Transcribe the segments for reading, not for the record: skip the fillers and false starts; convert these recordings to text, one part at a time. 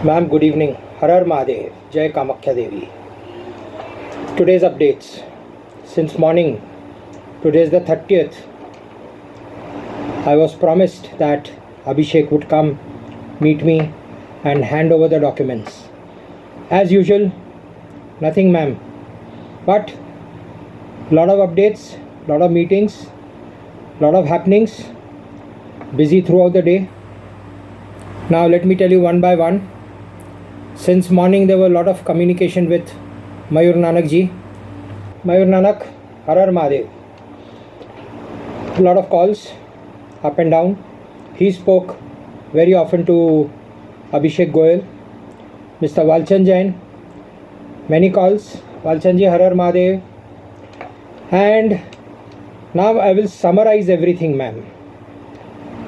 Ma'am, good evening. Har Har Mahadev. Jai Kamakhya Devi. Today's updates. Since morning, today is the 30th. I was promised that Abhishek would come, meet me, and hand over the documents. As usual, nothing, ma'am. But lot of updates, lot of meetings, lot of happenings. Busy throughout the day. Now let me tell you one by one. Since morning there were a lot of communication with Mayur Nanak ji. Mayur Nanak, Har Har Mahadev. A lot of calls, up and down. He spoke very often to Abhishek Goyal. Mr. Walchand Jain, many calls. Walchand ji, Har Har Mahadev. And now I will summarize everything, ma'am.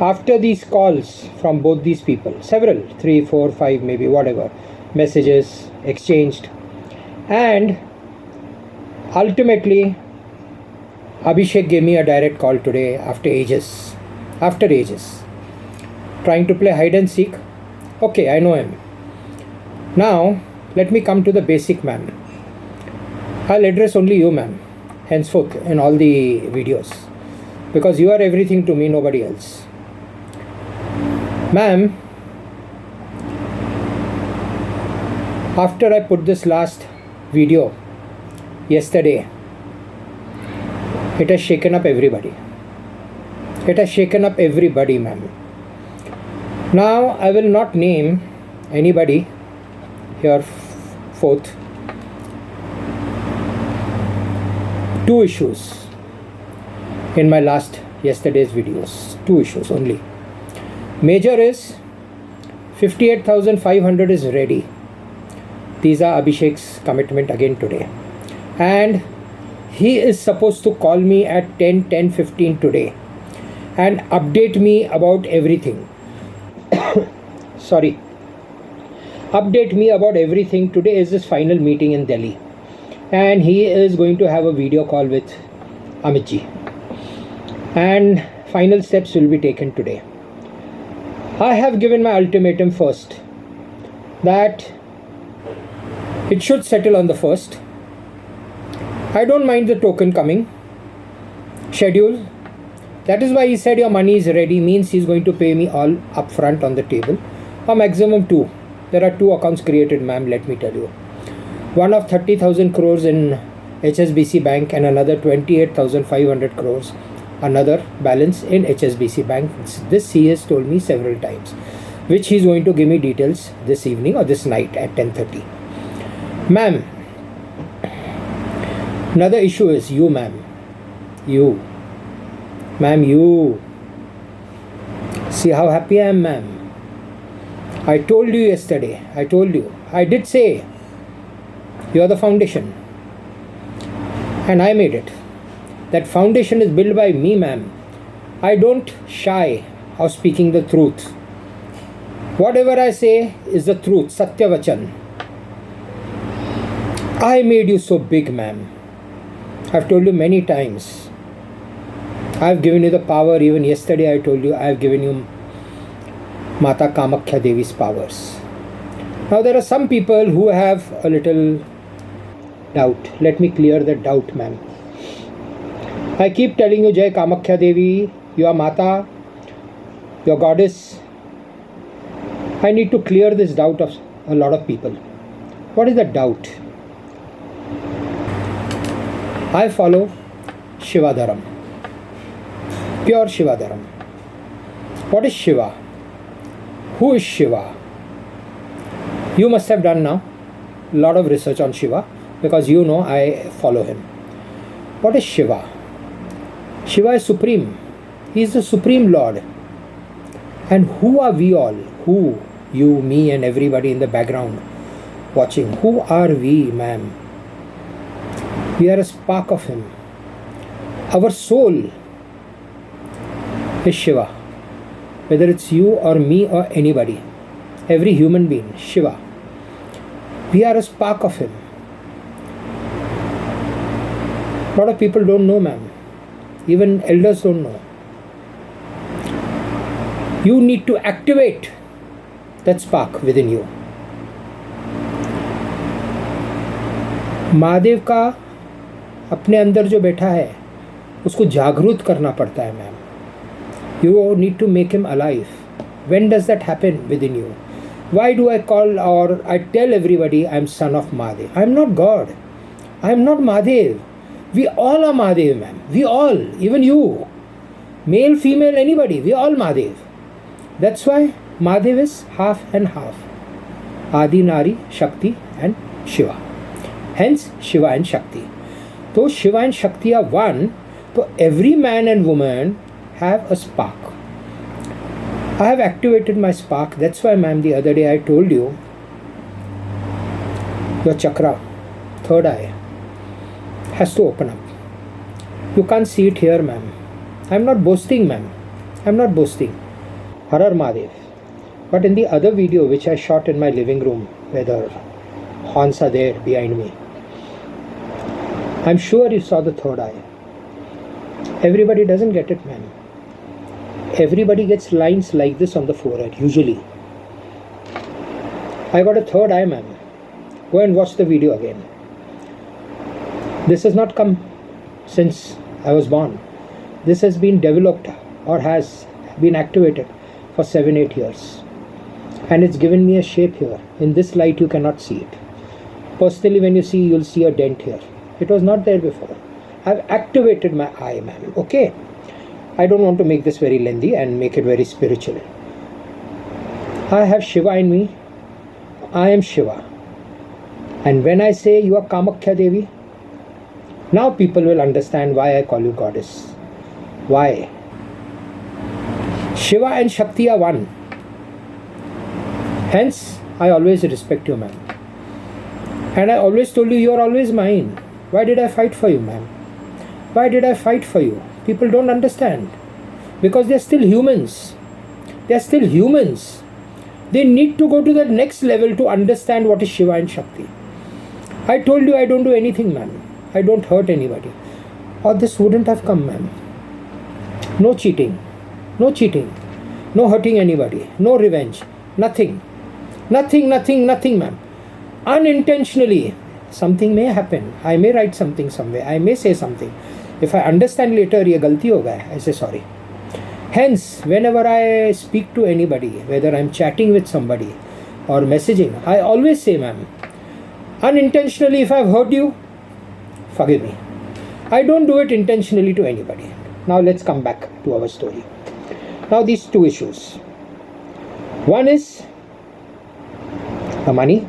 After these calls from both these people, several, 3, 4, 5 maybe, whatever, messages exchanged, and ultimately Abhishek gave me a direct call today after ages, trying to play hide and seek. Okay, I know him. Now let me come to the basic, ma'am. I'll address only you, ma'am, henceforth in all the videos, because you are everything to me, nobody else. Ma'am, after I put this last video yesterday, it has shaken up everybody. It has shaken up everybody, ma'am. Now I will not name anybody here forth. Two issues in my yesterday's videos. Two issues only. Major is 58,500 is ready. These are Abhishek's commitment again today. And he is supposed to call me at 10:15 today and update me about everything. Sorry. Update me about everything. Today is his final meeting in Delhi. And he is going to have a video call with Amit ji. And final steps will be taken today. I have given my ultimatum first that it should settle on the 1st. I don't mind the token coming. Schedule. That is why he said your money is ready, means he's going to pay me all upfront on the table. A maximum 2. There are 2 accounts created, ma'am, let me tell you. One of 30,000 crores in HSBC Bank and another 28,500 crores. Another balance in HSBC Bank. This he has told me several times, which he is going to give me details this evening or this night at 10:30. Ma'am, another issue is you, ma'am. You. Ma'am, you. See how happy I am, ma'am. I told you yesterday. I did say you are the foundation. And I made it. That foundation is built by me, ma'am. I don't shy of speaking the truth. Whatever I say is the truth, Satya Vachan. I made you so big, ma'am. I've told you many times. I've given you the power. Even yesterday I told you I've given you Mata Kamakhya Devi's powers. Now there are some people who have a little doubt. Let me clear the doubt, ma'am. I keep telling you, Jai Kamakhya Devi, you are Mata, your goddess. I need to clear this doubt of a lot of people. What is the doubt? I follow Shivadharam, pure Shivadharam. What is Shiva? Who is Shiva? You must have done now a lot of research on Shiva, because you know I follow him. What is Shiva? Shiva is supreme. He is the supreme Lord. And who are we all? Who? You, me, and everybody in the background watching. Who are we, ma'am? We are a spark of him. Our soul is Shiva. Whether it's you or me or anybody. Every human being, Shiva. We are a spark of him. A lot of people don't know, ma'am. Even elders don't know. You need to activate that spark within you. Mahadev का अपने अंदर जो बैठा है उसको जागरूक करना पड़ता है ma'am. You need to make him alive. When does that happen within you? Why do I call or I tell everybody I'm son of Mahadev? I'm not God. I'm not Mahadev. We all are Mahadev, ma'am. We all, even you, male, female, anybody, we all Mahadev. That's why Mahadev is half and half. Adi Nari, Shakti and Shiva. Hence Shiva and Shakti. So Shiva and Shakti are one. So every man and woman have a spark. I have activated my spark. That's why, ma'am, the other day I told you your chakra, third eye, has to open up. You can't see it here, ma'am. I'm not boasting, ma'am. I'm not boasting. Har Har Mahadev. But in the other video which I shot in my living room, where the horns are there behind me, I'm sure you saw the third eye. Everybody doesn't get it, ma'am. Everybody gets lines like this on the forehead, usually. I got a third eye, ma'am. Go and watch the video again. This has not come since I was born. This has been developed or has been activated for 7-8 years. And it's given me a shape here. In this light you cannot see it. Personally, when you see, you'll see a dent here. It was not there before. I've activated my eye, ma'am. Okay? I don't want to make this very lengthy and make it very spiritual. I have Shiva in me. I am Shiva. And when I say you are Kamakhya Devi, now people will understand why I call you goddess. Why? Shiva and Shakti are one. Hence, I always respect you, ma'am. And I always told you, you are always mine. Why did I fight for you, ma'am? Why did I fight for you? People don't understand. Because they are still humans. They are still humans. They need to go to the next level to understand what is Shiva and Shakti. I told you I don't do anything, ma'am. I don't hurt anybody. Or this wouldn't have come, ma'am. No cheating. No cheating. No hurting anybody. No revenge. Nothing. Nothing, ma'am. Unintentionally, something may happen. I may write something somewhere. I may say something. If I understand later, ये गलती हो गया है, I say sorry. Hence, whenever I speak to anybody, whether I'm chatting with somebody or messaging, I always say, ma'am, unintentionally, if I've hurt you, forgive me. I don't do it intentionally to anybody. Now let's come back to our story. Now these two issues. One is the money.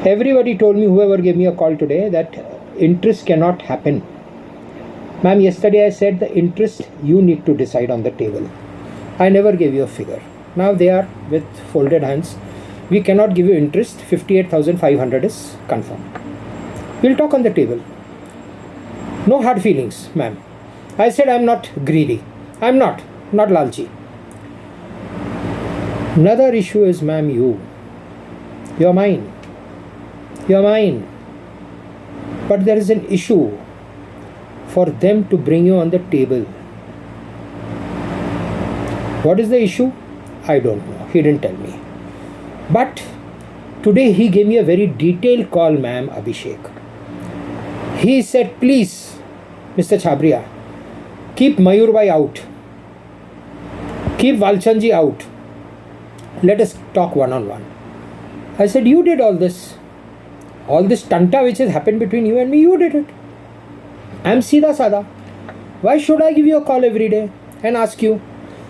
Everybody told me, whoever gave me a call today, that interest cannot happen. Ma'am, yesterday I said the interest you need to decide on the table. I never gave you a figure. Now they are with folded hands. We cannot give you interest. 58,500 is confirmed. We'll talk on the table. No hard feelings, ma'am. I said I'm not greedy. I'm not lalchi. Another issue is, ma'am, you're mine. You're mine. But there is an issue for them to bring you on the table. What is the issue? I don't know. He didn't tell me. But today he gave me a very detailed call, ma'am, Abhishek. He said, please, Mr. Chhabria, keep Mayurbhai out. Keep Valchandji out. Let us talk one-on-one. I said, you did all this. All this tanta which has happened between you and me, you did it. I am Sida Sada. Why should I give you a call every day and ask you?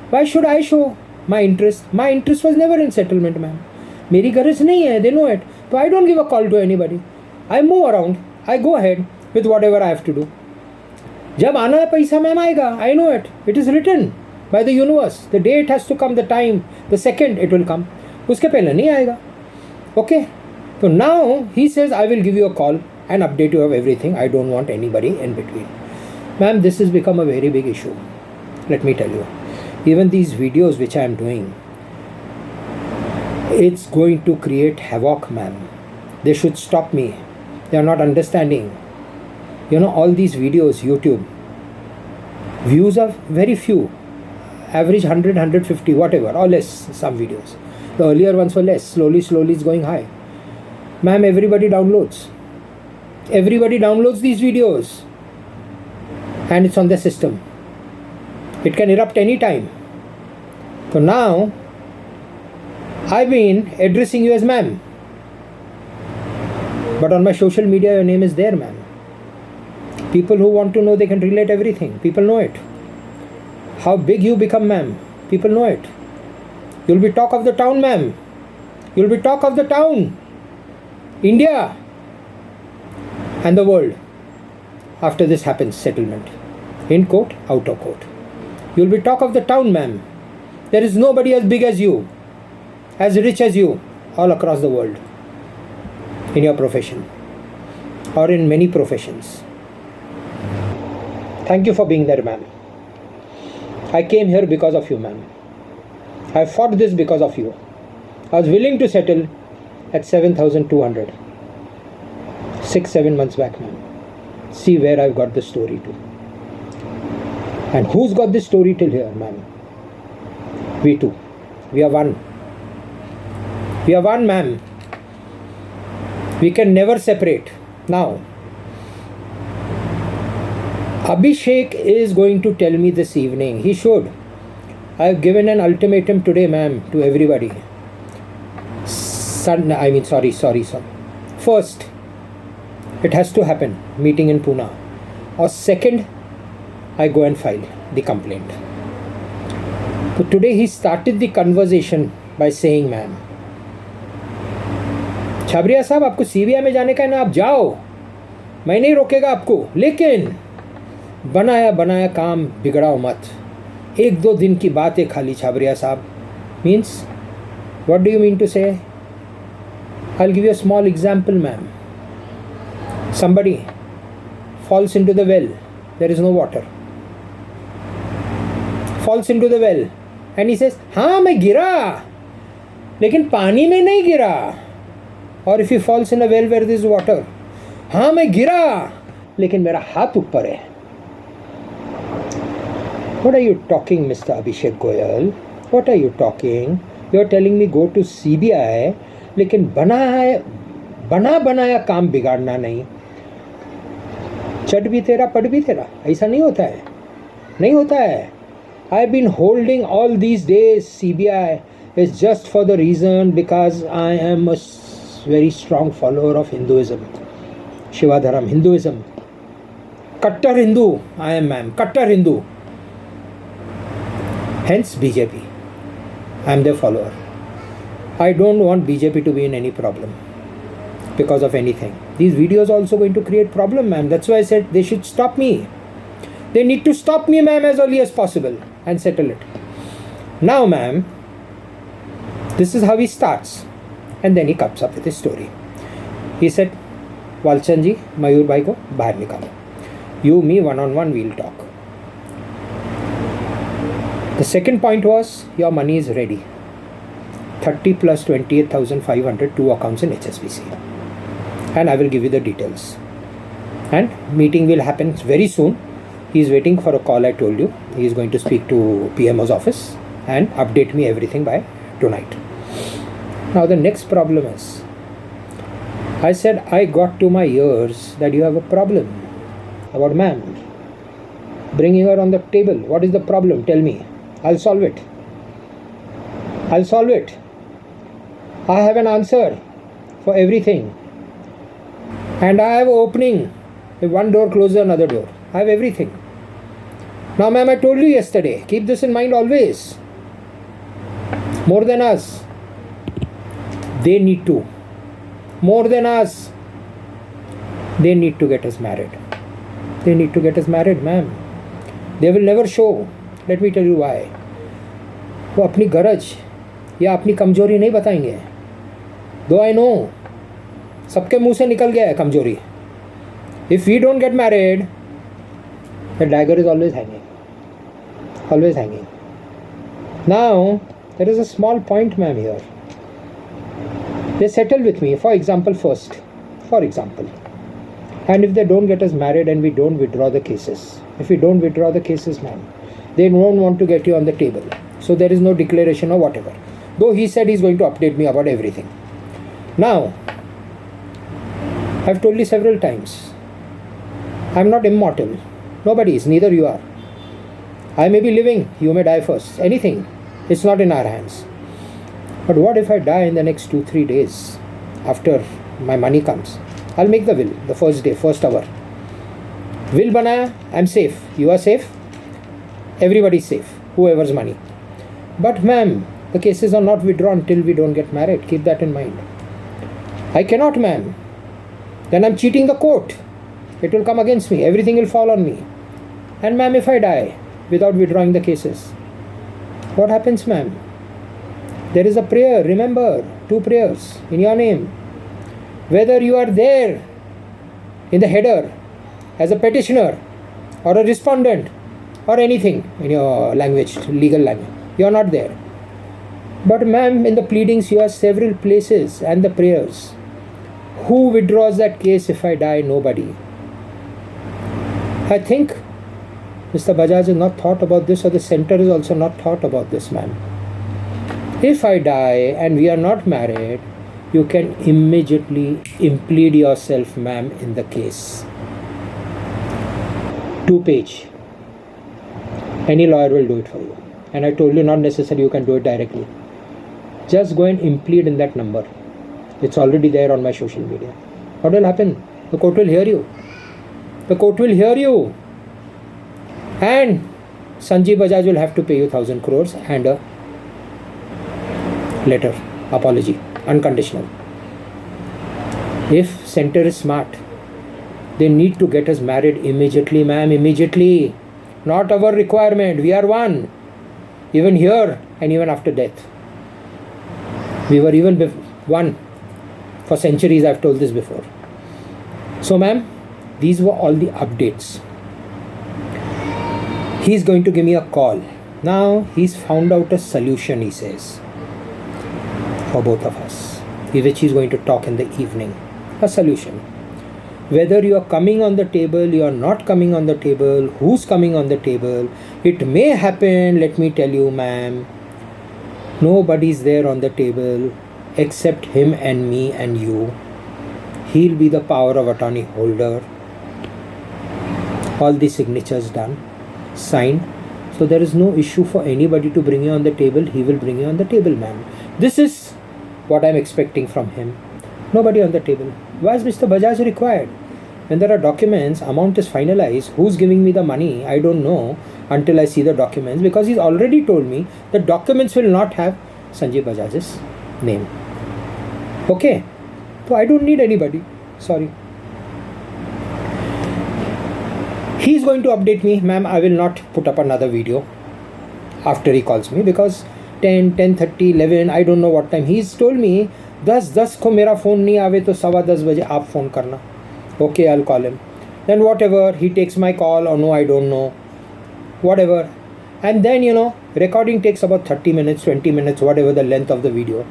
Why should I show my interest? My interest was never in settlement, ma'am. मेरी गरज नहीं है, they know it. So I don't give a call to anybody. I move around. I go ahead with whatever I have to do. जब आना है पैसा, ma'am, आएगा. I know it. It is written by the universe. The day it has to come, the time, the second it will come. उसके पहले नहीं आएगा. Okay. So now he says, I will give you a call and update you of everything. I don't want anybody in between. Ma'am, this has become a very big issue. Let me tell you. Even these videos which I am doing, it's going to create havoc, ma'am. They should stop me. They are not understanding. You know, all these videos, YouTube, views are very few. Average 100, 150, whatever, or less, some videos. The earlier ones were less. Slowly it's going high. Ma'am, everybody downloads. Everybody downloads these videos. And it's on the system. It can erupt any time. So now, I've been addressing you as ma'am. But on my social media, your name is there, ma'am. People who want to know, they can relate everything. People know it. How big you become, ma'am. People know it. You'll be talk of the town, ma'am. You'll be talk of the town. India and the world. After this happens, settlement. In court, out of court. You'll be talk of the town, ma'am. There is nobody as big as you, as rich as you, all across the world. In your profession. Or in many professions. Thank you for being there, ma'am. I came here because of you, ma'am. I fought this because of you. I was willing to settle at 7,200. 6-7 months back, ma'am. See where I've got the story to. And who's got this story till here, ma'am? We two. We are one. We are one, ma'am. We can never separate. Now, Abhishek is going to tell me this evening. He should. I have given an ultimatum today, ma'am, to everybody. Sorry. First, it has to happen. Meeting in Pune. Or second, I go and file the complaint. So today he started the conversation by saying, ma'am, Chhabria साहब आपको CBI में जाने का है ना, आप जाओ, मैं नहीं रोकेगा आपको, लेकिन बनाया काम बिगड़ाओ मत. 1-2 दिन की बात है खाली छाबरिया साहब. Means what do you mean to say? I will give you a small example, ma'am. Somebody falls into the well, there is no water. Falls into the well and he says, हाँ मैं गिरा, लेकिन पानी में नहीं गिरा. Or if he falls in a well where there is water, हाँ मैं गिरा, लेकिन मेरा हाथ ऊपर है. What are you talking, Mr. Abhishek Goyal? What are you talking? You are telling me go to CBI, लेकिन बनाया काम बिगाड़ना नहीं. चट भी तेरा पट भी तेरा, ऐसा नहीं होता है, नहीं होता है. I have been holding all these days CBI is just for the reason because I am a very strong follower of Hinduism, Shivadharam, Hinduism. Kattar Hindu, I am, ma'am, Kattar Hindu. Hence BJP. I am their follower. I don't want BJP to be in any problem because of anything. These videos are also going to create problem, ma'am. That's why I said they should stop me. They need to stop me, ma'am, as early as possible and settle it. Now, ma'am, this is how he starts. And then he comes up with his story. He said, Walchand ji, Mayur bhai ko bahar nikalo. You, me, one-on-one, we'll talk. The second point was, your money is ready. 30 plus 28,500, 2 accounts in HSBC. And I will give you the details. And meeting will happen very soon. He is waiting for a call, I told you. He is going to speak to PMO's office and update me everything by tonight. Now the next problem is, I said I got to my ears that you have a problem about ma'am. Bringing her on the table. What is the problem? Tell me. I'll solve it. I'll solve it. I have an answer for everything. And I have an opening. If one door closes another door. I have everything. Now, ma'am, I told you yesterday, keep this in mind always. More than us. They need to. More than us. They need to get us married. They need to get us married, ma'am. They will never show. Let me tell you why. वो अपनी गरज या अपनी कमजोरी नहीं बताएंगे. Though I know, सबके मुंह से निकल गया है कमजोरी. If we don't get married, the dagger is always hanging. Always hanging. Now, there is a small point, ma'am, here. They settle with me, for example, first. For example. And if they don't get us married and we don't withdraw the cases. If we don't withdraw the cases, ma'am, they don't want to get you on the table. So there is no declaration or whatever. Though he said he's going to update me about everything. Now, I've told you several times. I'm not immortal. Nobody is, neither you are. I may be living, you may die first. Anything. It's not in our hands. But what if I die in the next 2-3 days after my money comes? I'll make the will the first day, first hour. Will banaya, I'm safe. You are safe. Everybody's safe. Whoever's money. But ma'am, the cases are not withdrawn till we don't get married. Keep that in mind. I cannot, ma'am. Then I'm cheating the court. It will come against me. Everything will fall on me. And ma'am, if I die without withdrawing the cases, what happens, ma'am? There is a prayer. Remember, 2 prayers in your name. Whether you are there in the header as a petitioner or a respondent or anything in your language, legal language, you are not there. But ma'am, in the pleadings you have several places and the prayers. Who withdraws that case if I die? Nobody. I think Mr. Bajaj has not thought about this, or the center is also not thought about this, ma'am. If I die and we are not married, you can immediately implead yourself, ma'am, in the case. 2-page. Any lawyer will do it for you. And I told you, not necessary, you can do it directly. Just go and implead in that number. It's already there on my social media. What will happen? The court will hear you. The court will hear you. And Sanjeev Bajaj will have to pay you 1,000 crores and a letter, apology, unconditional. If center is smart, they need to get us married immediately, ma'am, immediately. Not our requirement. We are one. Even here and even after death. We were even one for centuries. I've told this before. So, ma'am, these were all the updates. He's going to give me a call. Now, he's found out a solution, he says, for both of us, which he's going to talk in the evening. A solution. Whether you are coming on the table, you are not coming on the table, who's coming on the table, it may happen, let me tell you, ma'am, nobody's there on the table except him and me and you. He'll be the power of attorney holder. All the signatures done, signed. So there is no issue for anybody to bring you on the table. He will bring you on the table, ma'am. This is what I'm expecting from him. Nobody on the table. Why is Mr. Bajaj required? When there are documents, amount is finalized, who's giving me the money, I don't know until I see the documents, because he's already told me the documents will not have Sanjeev Bajaj's name. Okay? So I don't need anybody. Sorry. He's going to update me. Ma'am, I will not put up another video after he calls me, because 10, 10:30, 11, I don't know what time. He's told me 10 को मेरा phone नहीं आवे तो 10:15 बजे आप phone करना. Okay, I'll call him. Then whatever, he takes my call or no, I don't know. Whatever. And then, recording takes about 30 minutes, 20 minutes, whatever the length of the video.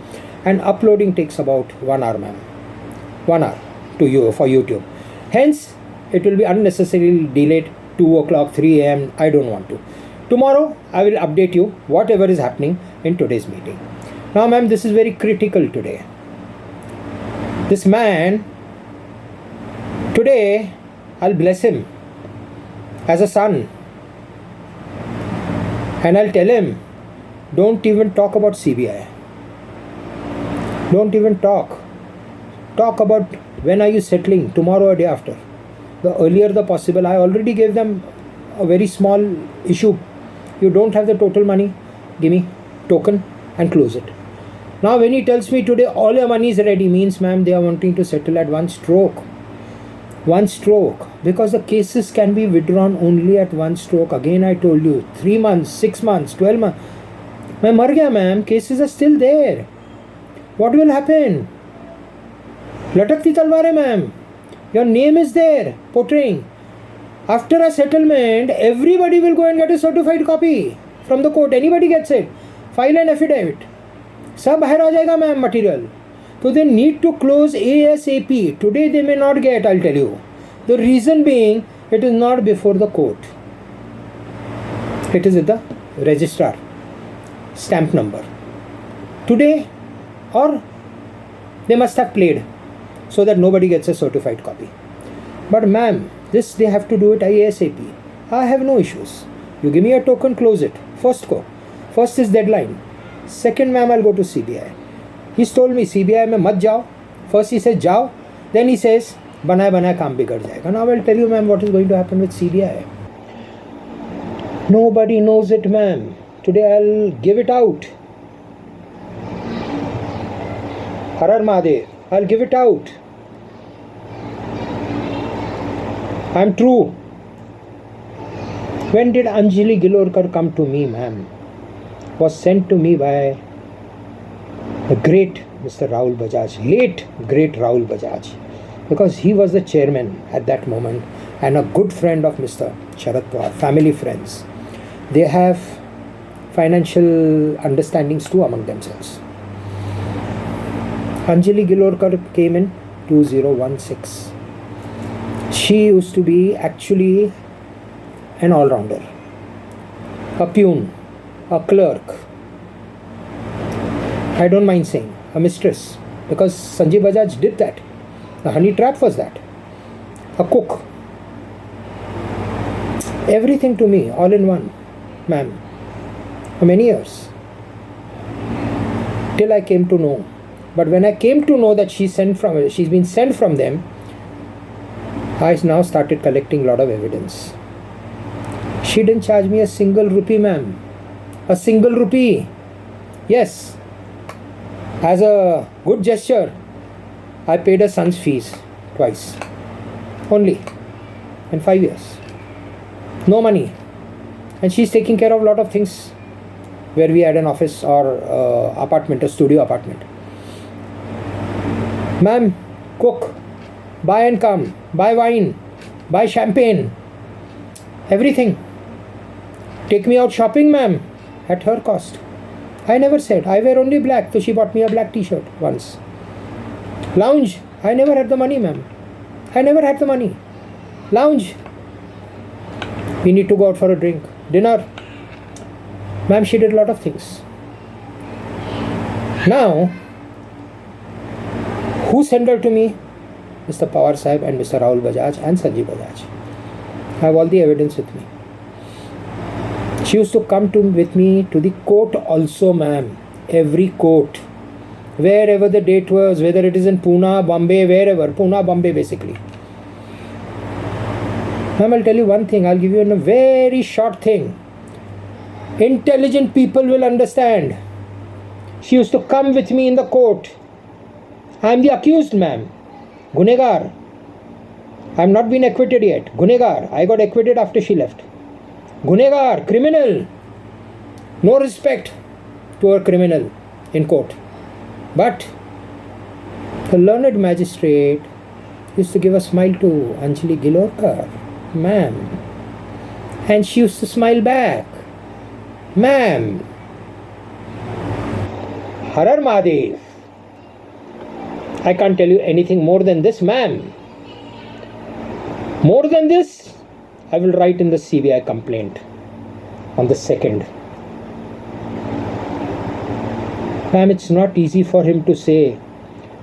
And uploading takes about 1 hour, ma'am. 1 hour to you for YouTube. Hence, it will be unnecessarily delayed 2 o'clock, 3 a.m. I don't want to. Tomorrow, I will update you whatever is happening in today's meeting. Now, ma'am, this is very critical today. This man, today, I'll bless him as a son. And I'll tell him, don't even talk about CBI. Don't even talk. Talk about when are you settling, tomorrow or day after. The earlier the possible. I already gave them a very small issue. You don't have the total money, give me token and close it. Now when he tells me today all your money is ready, means ma'am they are wanting to settle at one stroke. One stroke. Because the cases can be withdrawn only at one stroke. Again I told you, 3 months, 6 months, 12 months. मैं मर गया ma'am, cases are still there. What will happen? लटकती तलवारें ma'am. Your name is there, portraying. After a settlement, everybody will go and get a certified copy from the court. Anybody gets it. File an affidavit. सब बाहर आ जाएगा ma'am material. So they need to close ASAP. Today they may not get, I'll tell you. The reason being, it is not before the court. It is with the registrar. Stamp number. Today, or they must have played. so that nobody gets a certified copy. But ma'am, this they have to do it ASAP. I have no issues. You give me a token, close it. First go. First is deadline. Second, ma'am, I'll go to CBI. He's told me CBI में मत जाओ. First he says जाओ. Then he says बनाए बनाए काम बिगड़ जाएगा. Now I'll tell you, ma'am, what is going to happen with CBI. Nobody knows it, ma'am. Today I'll give it out. Har Har Mahadev. I'll give it out. I'm true. When did Anjali Gilorkar come to me, ma'am? Was sent to me by the great Mr. Rahul Bajaj, late great Rahul Bajaj, because he was the chairman at that moment and a good friend of Mr. Sharad Pawar, family friends. They have financial understandings too among themselves. Anjali Gilorkar came in 2016. She used to be actually an all-rounder, a peon, a clerk, I don't mind saying, a mistress, because Sanjay Bajaj did that. The honey trap was that. A cook. Everything to me, all in one, ma'am, for many years. Till I came to know. But when I came to know that she's been sent from them, I now started collecting a lot of evidence. She didn't charge me a single rupee, ma'am. A single rupee. Yes. As a good gesture, I paid her son's fees twice. Only. In 5 years. No money. And she's taking care of a lot of things where we had an office or apartment, a studio apartment. Ma'am, cook. Buy and come. Buy wine. Buy champagne. Everything. Take me out shopping, ma'am. At her cost. I never said. I wear only black. So she bought me a black t-shirt once. Lounge. I never had the money, ma'am. I never had the money. Lounge. We need to go out for a drink. Dinner. Ma'am, she did a lot of things. Now, who sent her to me? Mr. Pawar Sahib and Mr. Rahul Bajaj and Sanjay Bajaj. I have all the evidence with me. She used to come with me to the court also, ma'am. Every court. Wherever the date was, whether it is in Pune, Bombay, wherever. Pune, Bombay basically. Ma'am, I'll tell you one thing. I'll give you a very short thing. Intelligent people will understand. She used to come with me in the court. I am the accused, ma'am. Gunegar. I have not been acquitted yet. Gunegar. I got acquitted after she left. Gunegar. Criminal. No respect to a criminal in court. But the learned magistrate used to give a smile to Anjali Gilorkar. Ma'am. And she used to smile back. Ma'am. Har Har Mahadev. I can't tell you anything more than this, ma'am. More than this, I will write in the CBI complaint on the 2nd. Ma'am, it's not easy for him to say.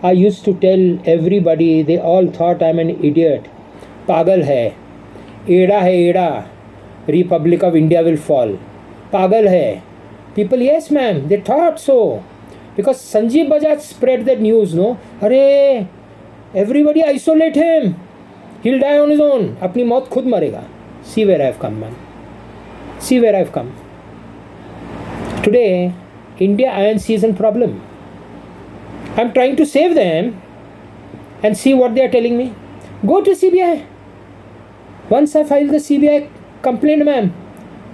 I used to tell everybody, they all thought I'm an idiot. Pagal hai. Eda hai Eda. Republic of India will fall. Pagal hai. People, yes ma'am, they thought so. Because Sanjay Bajaj spread that news, no? Arey, everybody isolate him. He'll die on his own. Apni maut khud marega. See where I've come, man. See where I've come. Today, India INC is in problem. I'm trying to save them and see what they are telling me. Go to CBI. Once I file the CBI complaint, ma'am,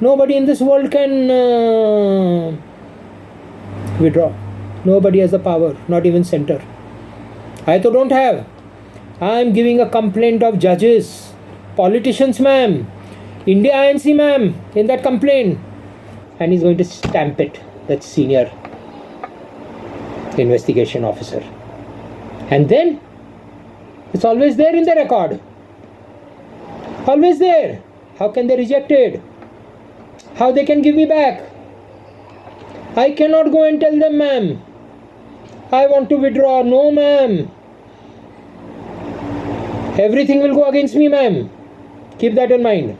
nobody in this world can withdraw. Nobody has the power, not even center. I too don't have. I am giving a complaint of judges, politicians, ma'am, India INC, ma'am, in that complaint. And he's going to stamp it, that senior investigation officer. And then, it's always there in the record. Always there. How can they reject it? How they can give me back? I cannot go and tell them, ma'am, I want to withdraw. No, ma'am. Everything will go against me, ma'am. Keep that in mind.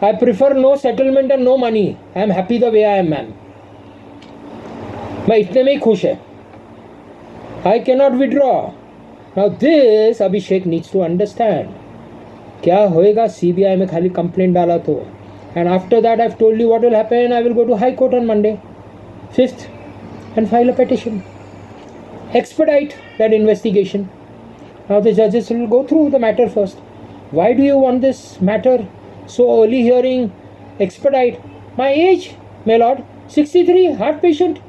I prefer no settlement and no money. I am happy the way I am, ma'am. मैं इतने में ही खुश है. I cannot withdraw. Now this Abhishek needs to understand. क्या होएगा CBI में खाली complaint डाला तो. And after that I've told you what will happen. I will go to High Court on Monday, 5th, and file a petition. Expedite that investigation. Now the judges will go through the matter first. Why do you want this matter so early hearing? Expedite. My age, my lord, 63, heart patient.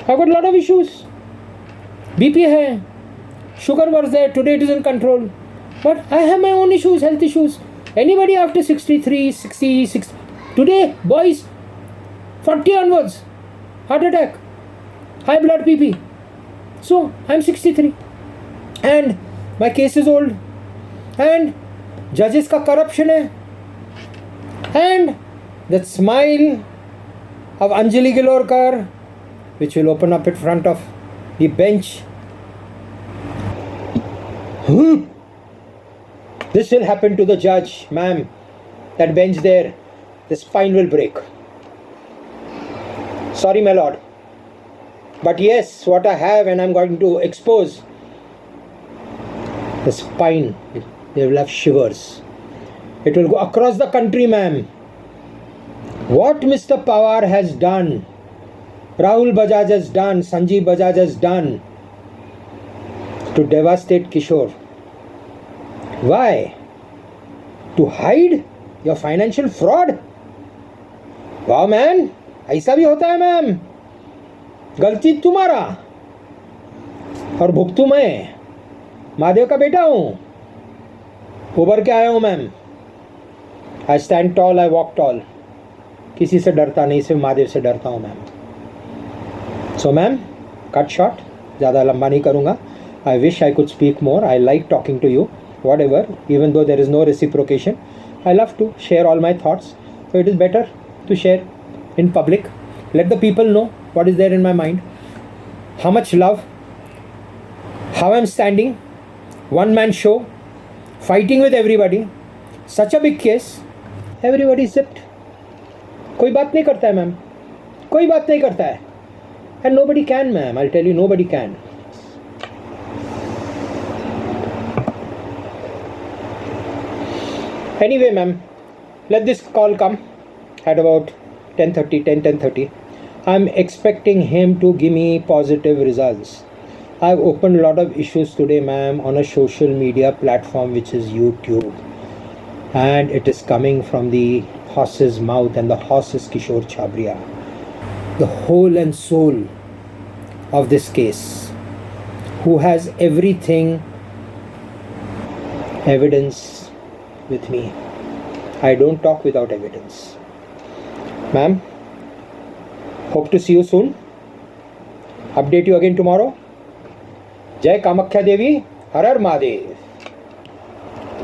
I've got a lot of issues. BP hai, sugar was there, today it is in control. But I have my own issues, health issues. Anybody after 63, 66, today, boys, 40 onwards, heart attack, high blood BP. So, I'm 63. And my case is old. And judges ka corruption hai. And that smile of Anjali Gilorkar, which will open up in front of the bench. This will happen to the judge, ma'am. That bench there, the spine will break. Sorry, my lord. But yes, what I have and I'm going to expose, the spine, they will have shivers. It will go across the country, ma'am. What Mr. Pawar has done, Rahul Bajaj has done, Sanjeev Bajaj has done to devastate Kishore. Why? To hide your financial fraud? Wow, man. ऐसा भी होता है, ma'am. गलती तुम्हारा और भुगतू मैं. महादेव का बेटा हूँ. उभर के आया हूँ, ma'am. I stand tall, I walk tall. किसी से डरता नहीं, सिर्फ महादेव से डरता हूँ, ma'am. So, ma'am, cut short. ज़्यादा लंबा नहीं करूँगा. I wish I could speak more. I like talking to you. Whatever, even though there is no reciprocation, I love to share all my thoughts. So it is better to share in public. Let the people know what is there in my mind, how much love, how I'm standing, one man show, fighting with everybody. Such a big case, everybody zipped. कोई बात नहीं करता है, ma'am. कोई बात नहीं करता है. And nobody can, ma'am. I'll tell you, nobody can. Anyway, ma'am, let this call come at about 10:30. I'm expecting him to give me positive results. I've opened a lot of issues today, ma'am, on a social media platform which is YouTube. And it is coming from the horse's mouth, and the horse is Kishore Chhabria. The whole and soul of this case, who has everything, evidence with me. I don't talk without evidence. Ma'am, hope to see you soon. Update you again tomorrow. Jai Kamakhya Devi, Har Har Mahadev.